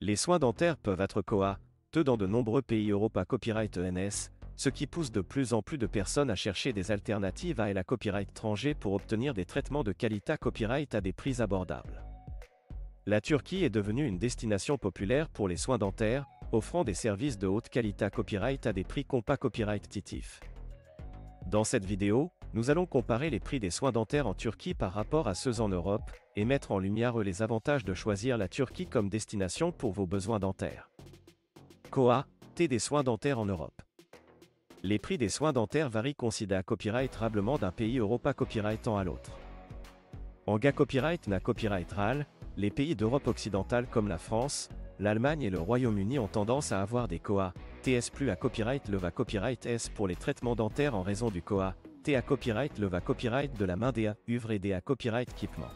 Les soins dentaires peuvent être coûteux dans de nombreux pays Europa Copyright ENS, ce qui pousse de plus en plus de personnes à chercher des alternatives à la copyright étranger pour obtenir des traitements de qualité copyright à des prix abordables. La Turquie est devenue une destination populaire pour les soins dentaires, offrant des services de haute qualité copyright à des prix compétitifs. Dans cette vidéo, nous allons comparer les prix des soins dentaires en Turquie par rapport à ceux en Europe, et mettre en lumière les avantages de choisir la Turquie comme destination pour vos besoins dentaires. Coût des soins dentaires en Europe. Les prix des soins dentaires varient considérablement d'un pays Europa Copyright à l'autre. En GA Copyright na Copyright RAL, les pays d'Europe occidentale comme la France, l'Allemagne et le Royaume-Uni ont tendance à avoir des TS plus à Copyright le VA Copyright S pour les traitements dentaires en raison du T à Copyright le VA Copyright de la main des uvres et des Copyright équipement.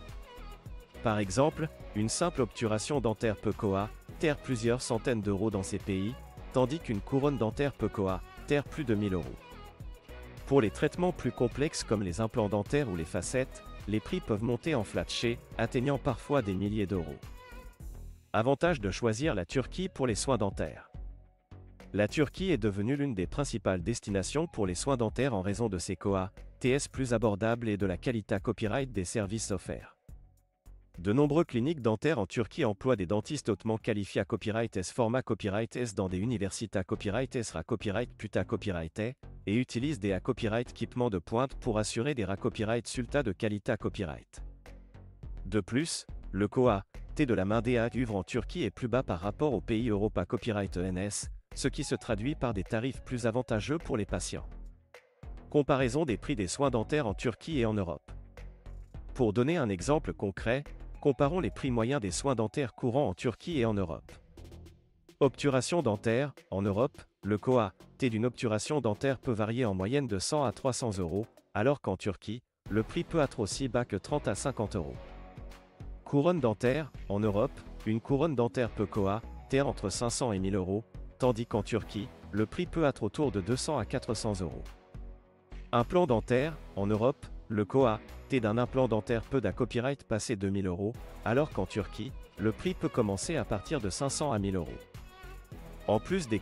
Par exemple, une simple obturation dentaire peut coûter plusieurs centaines d'euros dans ces pays, tandis qu'une couronne dentaire peut coûter plus de 1000 euros. Pour les traitements plus complexes comme les implants dentaires ou les facettes, les prix peuvent monter en flèche, atteignant parfois des milliers d'euros. Avantage de choisir la Turquie pour les soins dentaires. La Turquie est devenue l'une des principales destinations pour les soins dentaires en raison de ses TS plus abordables et de la qualité copyright des services offerts. De nombreuses cliniques dentaires en Turquie emploient des dentistes hautement qualifiés à Copyright S format Copyright S dans des universités Copyright S Copyright Puta Copyright et utilisent des Copyright équipements de pointe pour assurer des Copyright sulta de qualité Copyright. De plus, le coût de la main des uvres en Turquie est plus bas par rapport aux pays Europa Copyright ENS, ce qui se traduit par des tarifs plus avantageux pour les patients. Comparaison des prix des soins dentaires en Turquie et en Europe. Pour donner un exemple concret, comparons les prix moyens des soins dentaires courants en Turquie et en Europe. Obturation dentaire, en Europe, le coût d'une obturation dentaire peut varier en moyenne de 100 à 300 euros, alors qu'en Turquie, le prix peut être aussi bas que 30 à 50 euros. Couronne dentaire, en Europe, une couronne dentaire peut coûter entre 500 et 1000 euros, tandis qu'en Turquie, le prix peut être autour de 200 à 400 euros. Implant dentaire, en Europe, le coût d'un implant dentaire peut d'un copyright passer 2000 euros, alors qu'en Turquie, le prix peut commencer à partir de 500 à 1000 euros. En plus des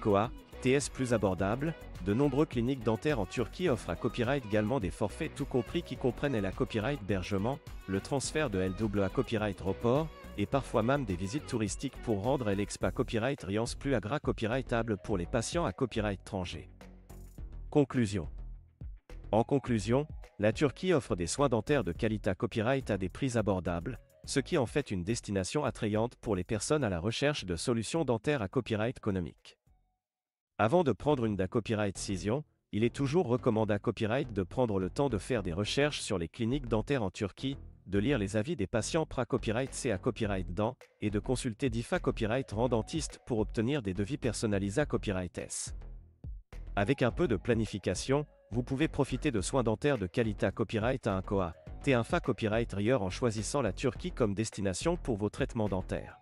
TS plus abordables, de nombreuses cliniques dentaires en Turquie offrent à Copyright également des forfaits tout compris qui comprennent la Copyright hébergement, le transfert de LW à Copyright report, et parfois même des visites touristiques pour rendre l'expa Copyright Riance plus copyrightable pour les patients à copyright étranger. Conclusion. En conclusion, la Turquie offre des soins dentaires de qualité copyright à des prix abordables, ce qui en fait une destination attrayante pour les personnes à la recherche de solutions dentaires à copyright économique. Avant de prendre une copyright décision, il est toujours recommandé à Copyright de prendre le temps de faire des recherches sur les cliniques dentaires en Turquie, de lire les avis des patients pra-copyright C à Copyright Dent, et de consulter DIFA Copyright Rend Dentiste pour obtenir des devis personnalisés à Copyright S. Avec un peu de planification, vous pouvez profiter de soins dentaires de qualité à copyright à un coût T1 Copyright Rieur en choisissant la Turquie comme destination pour vos traitements dentaires.